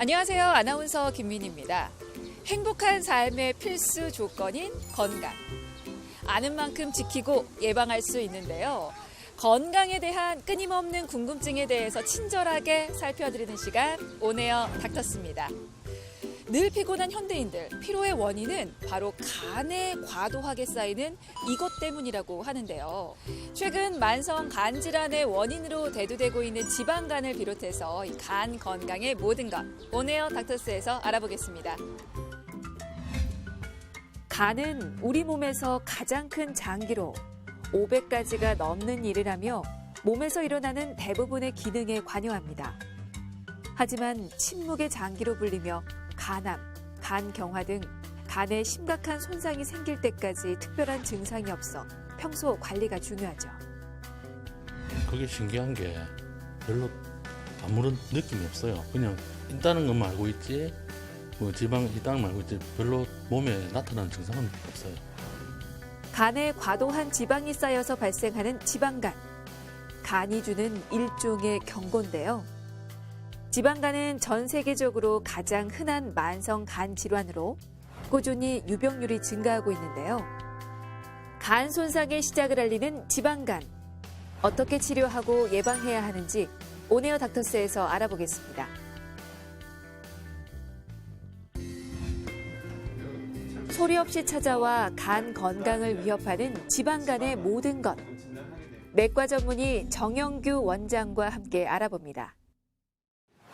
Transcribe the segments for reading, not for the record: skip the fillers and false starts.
안녕하세요. 아나운서 김민희입니다. 행복한 삶의 필수 조건인 건강. 아는 만큼 지키고 예방할 수 있는데요. 건강에 대한 끊임없는 궁금증에 대해서 친절하게 살펴드리는 시간 온에어 닥터스입니다. 늘 피곤한 현대인들, 피로의 원인은 바로 간에 과도하게 쌓이는 이것 때문이라고 하는데요. 최근 만성 간 질환의 원인으로 대두되고 있는 지방간을 비롯해서 간 건강의 모든 것, 온에어 닥터스에서 알아보겠습니다. 간은 우리 몸에서 가장 큰 장기로 500가지가 넘는 일을 하며 몸에서 일어나는 대부분의 기능에 관여합니다. 하지만 침묵의 장기로 불리며 간암, 간경화 등 간에 심각한 손상이 생길 때까지 특별한 증상이 없어 평소 관리가 중요하죠. 그게 신기한 게 별로 아무런 느낌이 없어요. 그냥 있다는 것만 알고 있지, 지방이 있다는 걸 알고 있지 별로 몸에 나타나는 증상은 없어요. 간에 과도한 지방이 쌓여서 발생하는 지방간. 간이 주는 일종의 경고인데요. 지방간은 전 세계적으로 가장 흔한 만성 간 질환으로 꾸준히 유병률이 증가하고 있는데요. 간 손상의 시작을 알리는 지방간. 어떻게 치료하고 예방해야 하는지 온에어 닥터스에서 알아보겠습니다. 소리 없이 찾아와 간 건강을 위협하는 지방간의 모든 것. 내과 전문의 정영규 원장과 함께 알아봅니다.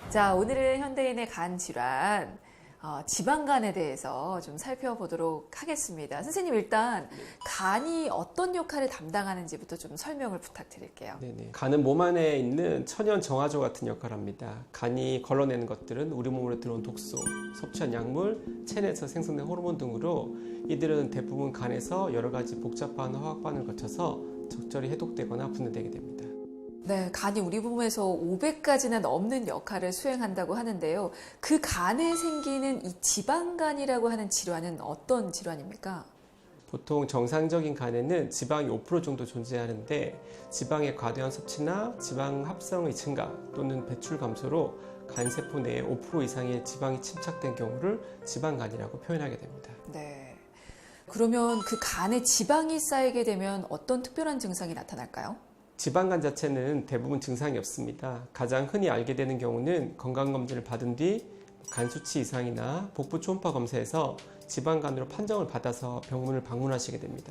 자, 오늘은 현대인의 간 질환, 지방간에 대해서 좀 살펴보도록 하겠습니다. 선생님, 일단 간이 어떤 역할을 담당하는지부터 좀 설명을 부탁드릴게요. 네네. 간은 몸 안에 있는 천연 정화조 같은 역할을 합니다. 간이 걸러내는 것들은 우리 몸으로 들어온 독소, 섭취한 약물, 체내에서 생성된 호르몬 등으로 이들은 대부분 간에서 여러 가지 복잡한 화학반을 거쳐서 적절히 해독되거나 분해되게 됩니다. 네, 간이 우리 몸에서 500가지나 넘는 역할을 수행한다고 하는데요. 그 간에 생기는 이 지방간이라고 하는 질환은 어떤 질환입니까? 보통 정상적인 간에는 지방이 5% 정도 존재하는데 지방의 과도한 섭취나 지방 합성의 증가 또는 배출 감소로 간세포 내에 5% 이상의 지방이 침착된 경우를 지방간이라고 표현하게 됩니다. 네. 그러면 그 간에 지방이 쌓이게 되면 어떤 특별한 증상이 나타날까요? 지방간 자체는 대부분 증상이 없습니다. 가장 흔히 알게 되는 경우는 건강검진을 받은 뒤 간 수치 이상이나 복부 초음파 검사에서 지방간으로 판정을 받아서 병원을 방문하시게 됩니다.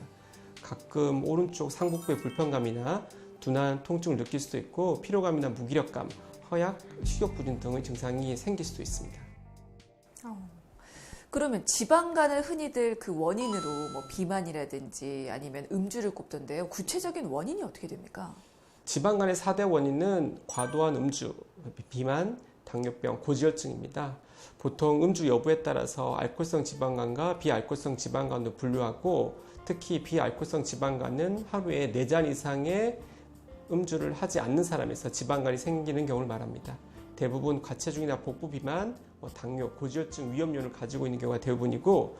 가끔 오른쪽 상복부의 불편감이나 둔한 통증을 느낄 수도 있고 피로감이나 무기력감, 허약, 식욕부진 등의 증상이 생길 수도 있습니다. 그러면 지방간을 흔히들 그 원인으로 비만이라든지 아니면 음주를 꼽던데요. 구체적인 원인이 어떻게 됩니까? 지방간의 4대 원인은 과도한 음주, 비만, 당뇨병, 고지혈증입니다. 보통 음주 여부에 따라서 알코올성 지방간과 비알코올성 지방간도 분류하고 특히 비알코올성 지방간은 하루에 4잔 이상의 음주를 하지 않는 사람에서 지방간이 생기는 경우를 말합니다. 대부분 과체중이나 복부 비만, 당뇨, 고지혈증 위험률을 가지고 있는 경우가 대부분이고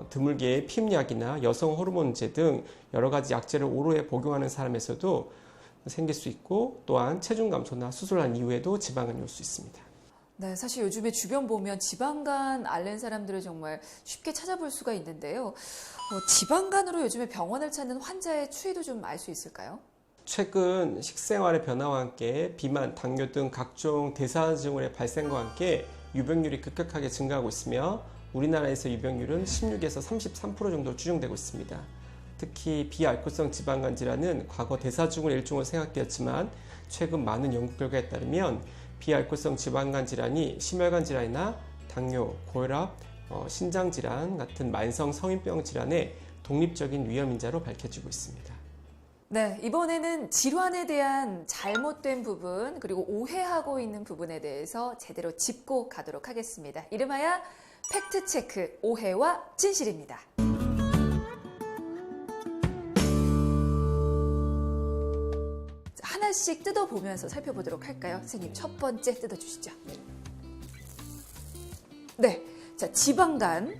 드물게 피임약이나 여성 호르몬제 등 여러 가지 약제를 오로에 복용하는 사람에서도 생길 수 있고 또한 체중 감소나 수술한 이후에도 지방간이 올 수 있습니다. 네, 사실 요즘에 주변 보면 지방간 앓는 사람들을 정말 쉽게 찾아볼 수가 있는데요. 지방간으로 요즘에 병원을 찾는 환자의 추이도 좀 알 수 있을까요? 최근 식생활의 변화와 함께 비만, 당뇨 등 각종 대사증 질환의 발생과 함께 유병률이 급격하게 증가하고 있으며 우리나라에서 유병률은 16에서 33% 정도 추정되고 있습니다. 특히 비알코올성 지방간 질환은 과거 대사증후군의 일종으로 생각되었지만 최근 많은 연구 결과에 따르면 비알코올성 지방간 질환이 심혈관 질환이나 당뇨, 고혈압, 신장 질환 같은 만성 성인병 질환의 독립적인 위험 인자로 밝혀지고 있습니다. 네, 이번에는 질환에 대한 잘못된 부분 그리고 오해하고 있는 부분에 대해서 제대로 짚고 가도록 하겠습니다. 이름하여 팩트체크 오해와 진실입니다. 하나씩 뜯어보면서 살펴보도록 할까요? 선생님, 첫 번째 뜯어주시죠. 네, 자, 지방간.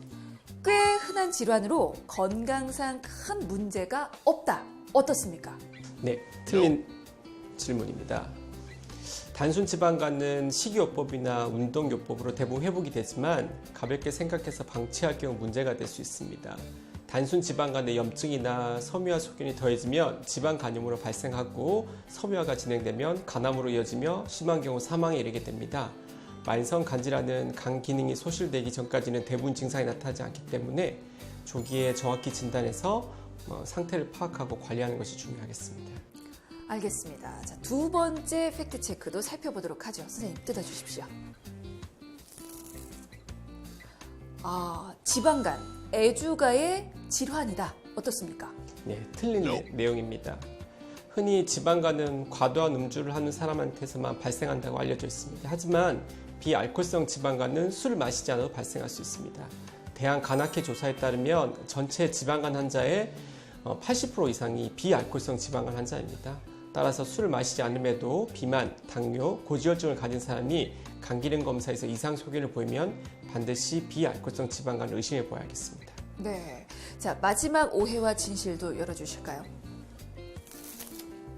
꽤 흔한 질환으로 건강상 큰 문제가 없다. 어떻습니까? 네, 틀린 질문입니다. 단순 지방간은 식이요법이나 운동요법으로 대부분 회복이 되지만 가볍게 생각해서 방치할 경우 문제가 될 수 있습니다. 단순 지방간의 염증이나 섬유화 소견이 더해지면 지방 간염으로 발생하고 섬유화가 진행되면 간암으로 이어지며 심한 경우 사망에 이르게 됩니다. 만성 간질환은 간 기능이 소실되기 전까지는 대부분 증상이 나타나지 않기 때문에 조기에 정확히 진단해서 상태를 파악하고 관리하는 것이 중요하겠습니다. 알겠습니다. 자, 두 번째 팩트 체크도 살펴보도록 하죠. 선생님 뜯어주십시오. 지방간, 애주가의 질환이다. 어떻습니까? 네, 틀린 내용입니다. 흔히 지방간은 과도한 음주를 하는 사람한테서만 발생한다고 알려져 있습니다. 하지만 비알코올성 지방간은 술을 마시지 않아도 발생할 수 있습니다. 대한간학회 조사에 따르면 전체 지방간 환자의 80% 이상이 비알코올성 지방간 환자입니다. 따라서 술을 마시지 않음에도 비만, 당뇨, 고지혈증을 가진 사람이 간기능 검사에서 이상 소견을 보이면 반드시 비알코올성 지방간을 의심해 보아야겠습니다. 네. 자, 마지막 오해와 진실도 열어주실까요?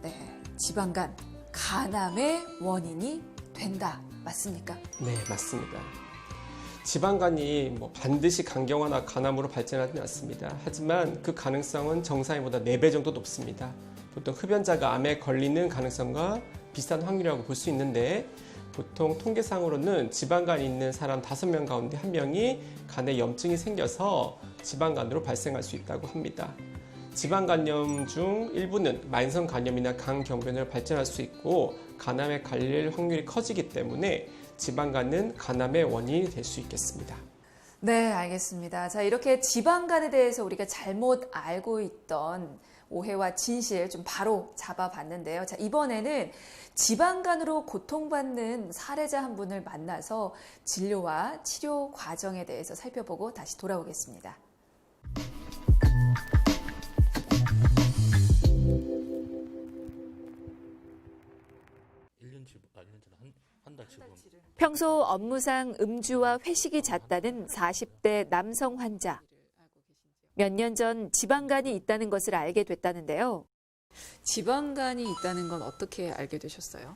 네. 지방간, 간암의 원인이 된다. 맞습니까? 네, 맞습니다. 지방간이 반드시 간경화나 간암으로 발전하지는 않습니다. 하지만 그 가능성은 정상인보다 4배 정도 높습니다. 보통 흡연자가 암에 걸리는 가능성과 비슷한 확률이라고 볼 수 있는데 보통 통계상으로는 지방간이 있는 사람 5명 가운데 1명이 간에 염증이 생겨서 지방간으로 발생할 수 있다고 합니다. 지방간염 중 일부는 만성간염이나 간경변으로 발전할 수 있고 간암에 걸릴 확률이 커지기 때문에 지방간은 간암의 원인이 될 수 있겠습니다. 네, 알겠습니다. 자, 이렇게 지방간에 대해서 우리가 잘못 알고 있던 오해와 진실 좀 바로 잡아봤는데요. 자, 이번에는 지방간으로 고통받는 사례자 한 분을 만나서 진료와 치료 과정에 대해서 살펴보고 다시 돌아오겠습니다. 평소 업무상 음주와 회식이 잦다는 40대 남성 환자. 몇 년 전 지방간이 있다는 것을 알게 됐다는데요. 지방간이 있다는 건 어떻게 알게 되셨어요?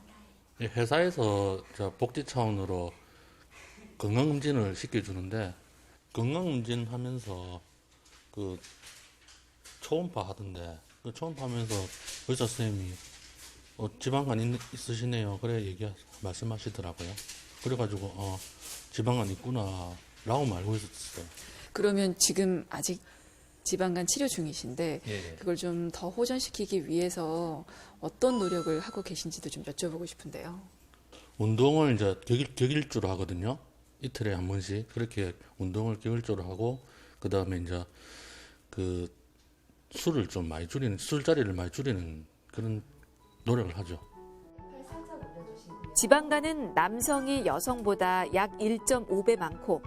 회사에서 복지 차원으로 건강검진을 시켜주는데 건강검진 하면서 그 초음파 하던데 그 초음파 하면서 의사 선생님이 지방간 있으시네요. 그래 말씀하시더라고요. 그래가지고 지방간 있구나 라고 알고 있었어요. 그러면 지금 아직 지방간 치료 중이신데 예. 그걸 좀 더 호전시키기 위해서 어떤 노력을 하고 계신지도 좀 여쭤보고 싶은데요. 운동을 이제 격일주로 하거든요. 이틀에 한 번씩 그렇게 운동을 격일주로 하고 그 다음에 이제 그 술을 좀 많이 줄이는 술자리를 많이 줄이는 그런 노력을 하죠. 지방간은 남성이 여성보다 약 1.5배 많고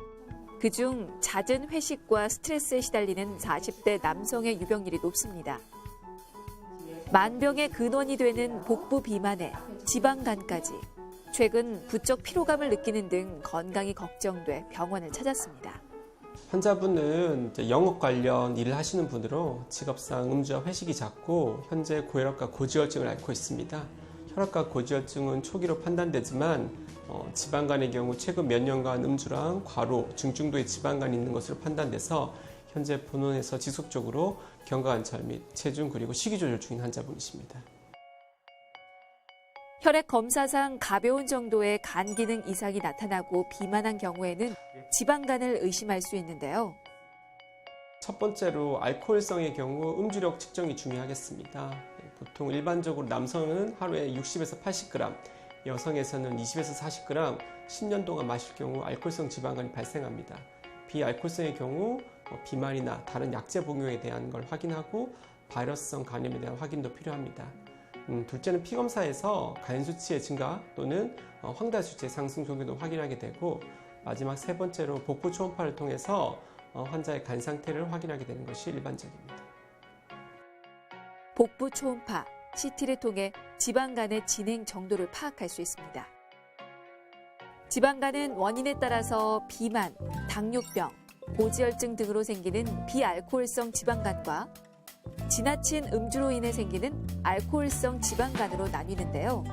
그중 잦은 회식과 스트레스에 시달리는 40대 남성의 유병률이 높습니다. 만병의 근원이 되는 복부 비만에 지방간까지 최근 부쩍 피로감을 느끼는 등 건강이 걱정돼 병원을 찾았습니다. 환자분은 영업 관련 일을 하시는 분으로 직업상 음주와 회식이 잦고 현재 고혈압과 고지혈증을 앓고 있습니다. 혈압과 고지혈증은 초기로 판단되지만 지방간의 경우 최근 몇 년간 음주랑 과로, 중증도의 지방간이 있는 것으로 판단돼서 현재 본원에서 지속적으로 경과관찰 및 체중 그리고 식이 조절 중인 환자분이십니다. 혈액 검사상 가벼운 정도의 간 기능 이상이 나타나고 비만한 경우에는 지방간을 의심할 수 있는데요. 첫 번째로 알코올성의 경우 음주력 측정이 중요하겠습니다. 보통 일반적으로 남성은 하루에 60에서 80g, 여성에서는 20에서 40g 10년 동안 마실 경우 알코올성 지방간이 발생합니다. 비알코올성의 경우 비만이나 다른 약제 복용에 대한 걸 확인하고 바이러스성 간염에 대한 확인도 필요합니다. 둘째는 피검사에서 간 수치의 증가 또는 황달 수치의 상승 정도도 확인하게 되고 마지막 세 번째로 복부 초음파를 통해서 환자의 간 상태를 확인하게 되는 것이 일반적입니다. 복부 초음파, CT를 통해 지방간의 진행 정도를 파악할 수 있습니다. 지방간은 원인에 따라서 비만, 당뇨병, 고지혈증 등으로 생기는 비알코올성 지방간과 지나친 음주로 인해 생기는 알코올성 지방간으로 나뉘는데요.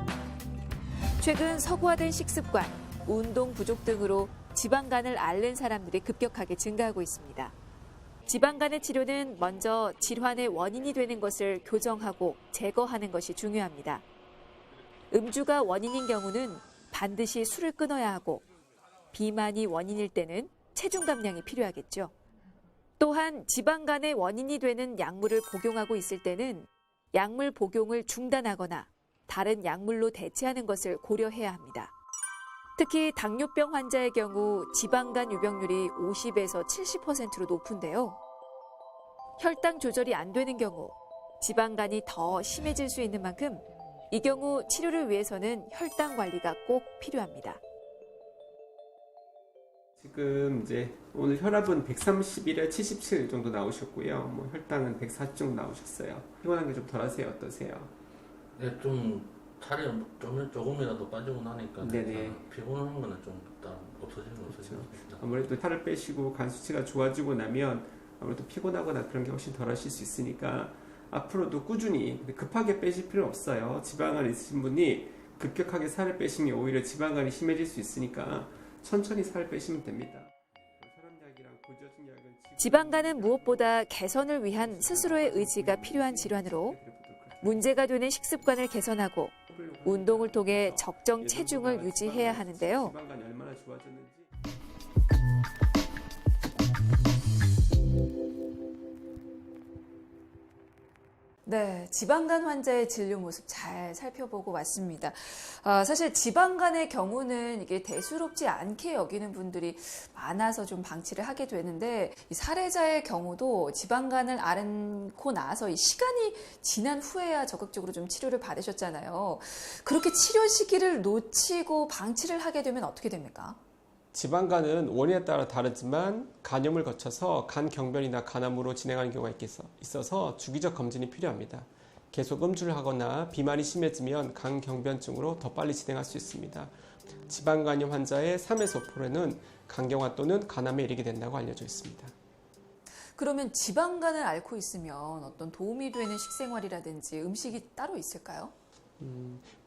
최근 서구화된 식습관, 운동 부족 등으로 지방간을 앓는 사람들이 급격하게 증가하고 있습니다. 지방간의 치료는 먼저 질환의 원인이 되는 것을 교정하고 제거하는 것이 중요합니다. 음주가 원인인 경우는 반드시 술을 끊어야 하고 비만이 원인일 때는 체중 감량이 필요하겠죠. 또한 지방간의 원인이 되는 약물을 복용하고 있을 때는 약물 복용을 중단하거나 다른 약물로 대체하는 것을 고려해야 합니다. 특히 당뇨병 환자의 경우 지방간 유병률이 50에서 70%로 높은데요. 혈당 조절이 안 되는 경우 지방간이 더 심해질 수 있는 만큼 이 경우 치료를 위해서는 혈당 관리가 꼭 필요합니다. 지금 이제 오늘 혈압은 131에 77 정도 나오셨고요. 뭐 혈당은 140 정도 나오셨어요. 피곤한 게 좀 덜하세요? 어떠세요? 네, 좀 살이 조금이라도 빠지고 나니까 네네. 피곤한 거는 좀 일단 없어지는 아무래도 살을 빼시고 간 수치가 좋아지고 나면 아무래도 피곤하거나 그런 게 훨씬 덜하실 수 있으니까 앞으로도 꾸준히, 근데 급하게 빼실 필요 없어요. 지방간 있으신 분이 급격하게 살을 빼시면 오히려 지방간이 심해질 수 있으니까 천천히 살 빼시면 됩니다. 지방간은 무엇보다 개선을 위한 스스로의 의지가 필요한 질환으로 문제가 되는 식습관을 개선하고 운동을 통해 적정 체중을 유지해야 하는데요. 지방간이 얼마나 좋아졌는지. 네, 지방간 환자의 진료 모습 잘 살펴보고 왔습니다. 사실 지방간의 경우는 이게 대수롭지 않게 여기는 분들이 많아서 좀 방치를 하게 되는데 이 사례자의 경우도 지방간을 앓고 나서 이 시간이 지난 후에야 적극적으로 좀 치료를 받으셨잖아요. 그렇게 치료 시기를 놓치고 방치를 하게 되면 어떻게 됩니까? 지방간은 원인에 따라 다르지만 간염을 거쳐서 간 경변이나 간암으로 진행하는 경우가 있어서 주기적 검진이 필요합니다. 계속 음주를 하거나 비만이 심해지면 간 경변증으로 더 빨리 진행할 수 있습니다. 지방간염 환자의 3에서 5%는 간경화 또는 간암에 이르게 된다고 알려져 있습니다. 그러면 지방간을 앓고 있으면 어떤 도움이 되는 식생활이라든지 음식이 따로 있을까요?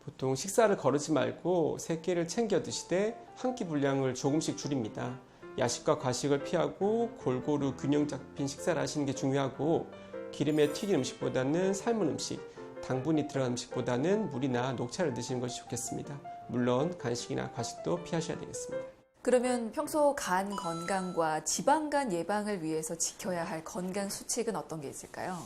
보통 식사를 거르지 말고 세 끼를 챙겨 드시되 한 끼 분량을 조금씩 줄입니다. 야식과 과식을 피하고 골고루 균형 잡힌 식사를 하시는 게 중요하고 기름에 튀긴 음식보다는 삶은 음식, 당분이 들어간 음식보다는 물이나 녹차를 드시는 것이 좋겠습니다. 물론 간식이나 과식도 피하셔야 되겠습니다. 그러면 평소 간 건강과 지방간 예방을 위해서 지켜야 할 건강 수칙은 어떤 게 있을까요?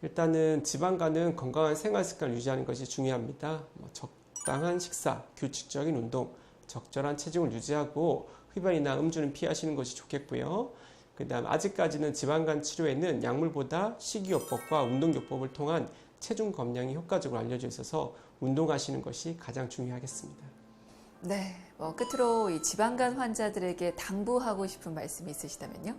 일단은 지방간은 건강한 생활 습관을 유지하는 것이 중요합니다. 적당한 식사, 규칙적인 운동, 적절한 체중을 유지하고 흡연이나 음주는 피하시는 것이 좋겠고요. 그다음 아직까지는 지방간 치료에는 약물보다 식이요법과 운동요법을 통한 체중 감량이 효과적으로 알려져 있어서 운동하시는 것이 가장 중요하겠습니다. 네, 끝으로 이 지방간 환자들에게 당부하고 싶은 말씀이 있으시다면요?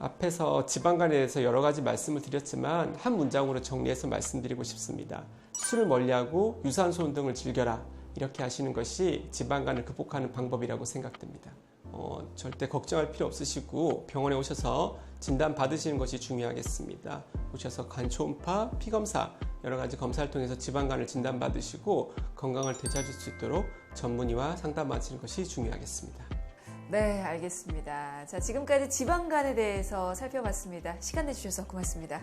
앞에서 지방간에 대해서 여러 가지 말씀을 드렸지만 한 문장으로 정리해서 말씀드리고 싶습니다. 술을 멀리하고 유산소 운동을 즐겨라. 이렇게 하시는 것이 지방간을 극복하는 방법이라고 생각됩니다. 절대 걱정할 필요 없으시고 병원에 오셔서 진단 받으시는 것이 중요하겠습니다. 오셔서 간 초음파, 피검사 여러 가지 검사를 통해서 지방간을 진단 받으시고 건강을 되찾을 수 있도록 전문의와 상담하시는 것이 중요하겠습니다. 네, 알겠습니다. 자, 지금까지 지방간에 대해서 살펴봤습니다. 시간 내주셔서 고맙습니다.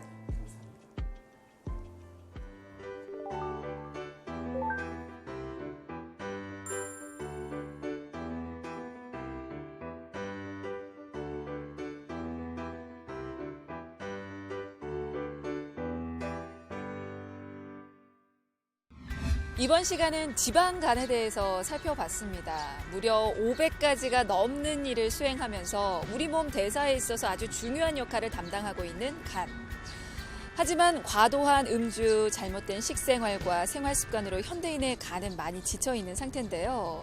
이번 시간은 지방간에 대해서 살펴봤습니다. 무려 500가지가 넘는 일을 수행하면서 우리 몸 대사에 있어서 아주 중요한 역할을 담당하고 있는 간. 하지만 과도한 음주, 잘못된 식생활과 생활 습관으로 현대인의 간은 많이 지쳐있는 상태인데요.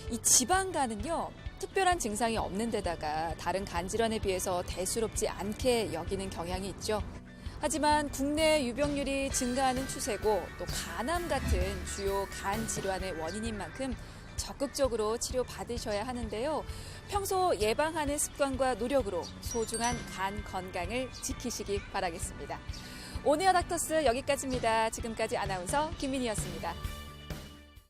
이 지방간은요, 특별한 증상이 없는 데다가 다른 간 질환에 비해서 대수롭지 않게 여기는 경향이 있죠. 하지만 국내 유병률이 증가하는 추세고 또 간암 같은 주요 간 질환의 원인인 만큼 적극적으로 치료받으셔야 하는데요. 평소 예방하는 습관과 노력으로 소중한 간 건강을 지키시기 바라겠습니다. 오네어 닥터스 여기까지입니다. 지금까지 아나운서 김민희였습니다.